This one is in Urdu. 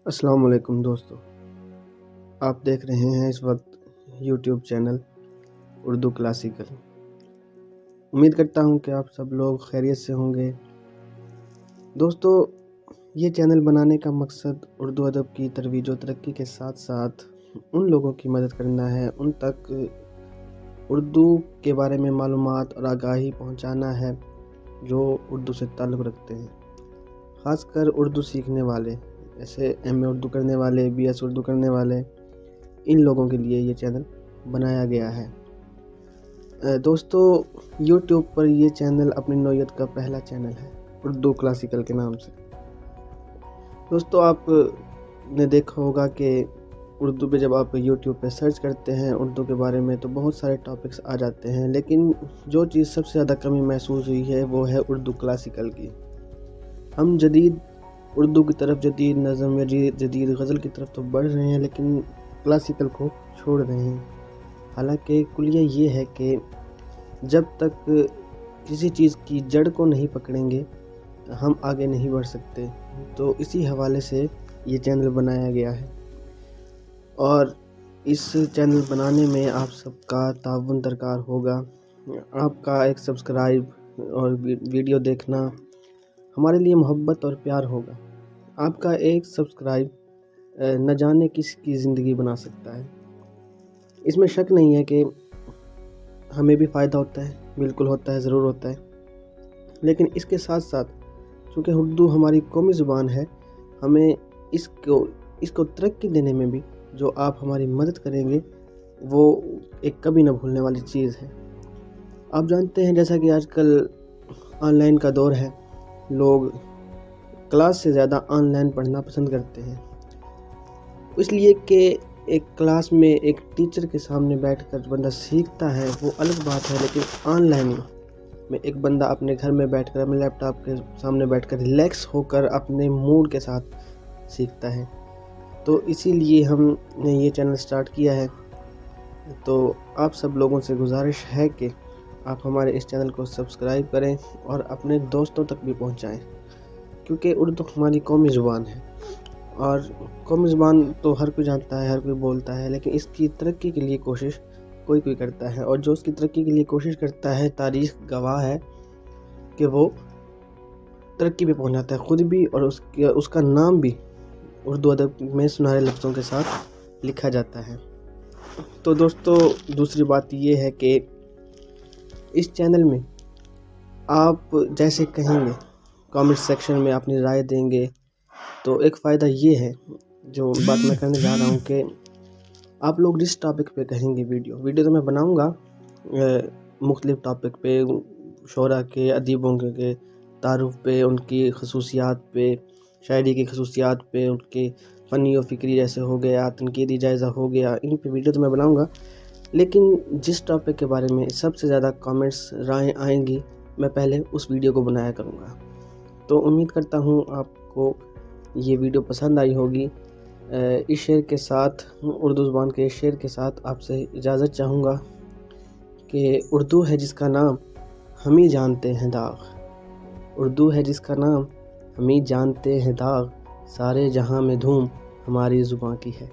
السلام علیکم دوستو، آپ دیکھ رہے ہیں اس وقت یوٹیوب چینل اردو کلاسیکل۔ امید کرتا ہوں کہ آپ سب لوگ خیریت سے ہوں گے۔ دوستو، یہ چینل بنانے کا مقصد اردو ادب کی ترویج و ترقی کے ساتھ ساتھ ان لوگوں کی مدد کرنا ہے، ان تک اردو کے بارے میں معلومات اور آگاہی پہنچانا ہے جو اردو سے تعلق رکھتے ہیں، خاص کر اردو سیکھنے والے، ایسے ایم اے اردو کرنے والے، بی ایس اردو کرنے والے، ان لوگوں کے لیے یہ چینل بنایا گیا ہے۔ دوستو، یوٹیوب پر یہ چینل اپنی نوعیت کا پہلا چینل ہے، اردو کلاسیکل کے نام سے۔ دوستو، آپ نے دیکھا ہوگا کہ اردو پہ جب آپ یوٹیوب پہ سرچ کرتے ہیں اردو کے بارے میں تو بہت سارے ٹاپکس آ جاتے ہیں، لیکن جو چیز سب سے زیادہ کمی محسوس ہوئی ہے وہ ہے اردو کلاسیکل کی۔ ہم جدید اردو کی طرف، جدید نظم یا جدید غزل کی طرف تو بڑھ رہے ہیں، لیکن کلاسیکل کو چھوڑ رہے ہیں۔ حالانکہ کلیہ یہ ہے کہ جب تک کسی چیز کی جڑ کو نہیں پکڑیں گے ہم آگے نہیں بڑھ سکتے، تو اسی حوالے سے یہ چینل بنایا گیا ہے۔ اور اس چینل بنانے میں آپ سب کا تعاون درکار ہوگا۔ آپ کا ایک سبسکرائب اور ویڈیو دیکھنا ہمارے لیے محبت اور پیار ہوگا۔ آپ کا ایک سبسکرائب نہ جانے کس کی زندگی بنا سکتا ہے۔ اس میں شک نہیں ہے کہ ہمیں بھی فائدہ ہوتا ہے، بالکل ہوتا ہے، ضرور ہوتا ہے، لیکن اس کے ساتھ ساتھ چونکہ اردو ہماری قومی زبان ہے، ہمیں اس کو ترقی دینے میں بھی جو آپ ہماری مدد کریں گے وہ ایک کبھی نہ بھولنے والی چیز ہے۔ آپ جانتے ہیں جیسا کہ آج کل آن لائن کا دور ہے، لوگ کلاس سے زیادہ آن لائن پڑھنا پسند کرتے ہیں، اس لیے کہ ایک کلاس میں ایک ٹیچر کے سامنے بیٹھ کر بندہ سیکھتا ہے وہ الگ بات ہے، لیکن آن لائن میں ایک بندہ اپنے گھر میں بیٹھ کر، اپنے لیپ ٹاپ کے سامنے بیٹھ کر ریلیکس ہو کر اپنے موڈ کے ساتھ سیکھتا ہے۔ تو اسی لیے ہم نے یہ چینل سٹارٹ کیا ہے۔ تو آپ سب لوگوں سے گزارش ہے کہ آپ ہمارے اس چینل کو سبسکرائب کریں اور اپنے دوستوں تک بھی پہنچائیں، کیونکہ اردو ہماری قومی زبان ہے، اور قومی زبان تو ہر کوئی جانتا ہے، ہر کوئی بولتا ہے، لیکن اس کی ترقی کے لیے کوشش کوئی کرتا ہے، اور جو اس کی ترقی کے لیے کوشش کرتا ہے تاریخ گواہ ہے کہ وہ ترقی پہ پہنچ جاتا ہے خود بھی، اور اس کا نام بھی اردو ادب میں سنہرے لفظوں کے ساتھ لکھا جاتا ہے۔ تو دوستو، دوسری بات یہ ہے کہ اس چینل میں آپ جیسے کہیں گے، کامنٹ سیکشن میں اپنی رائے دیں گے، تو ایک فائدہ یہ ہے، جو بات میں کرنے جا رہا ہوں، کہ آپ لوگ جس ٹاپک پہ کہیں گے ویڈیو تو میں بناؤں گا مختلف ٹاپک پہ، شعراء کے، ادیبوں کے تعارف پہ، ان کی خصوصیات پہ، شاعری کی خصوصیات پہ، ان کے فنی و فکری جیسے ہو گیا، تنقیدی جائزہ ہو گیا، ان پہ ویڈیو تو میں بناؤں گا، لیکن جس ٹاپک کے بارے میں سب سے زیادہ کامنٹس، رائیں آئیں گی، میں پہلے اس ویڈیو کو بنایا کروں گا۔ تو امید کرتا ہوں آپ کو یہ ویڈیو پسند آئی ہوگی۔ اس شعر کے ساتھ، اردو زبان کے شعر کے ساتھ آپ سے اجازت چاہوں گا کہ اردو ہے جس کا نام ہم ہی جانتے ہیں داغ، اردو ہے جس کا نام ہم ہی جانتے ہیں داغ، سارے جہاں میں دھوم ہماری زباں کی ہے۔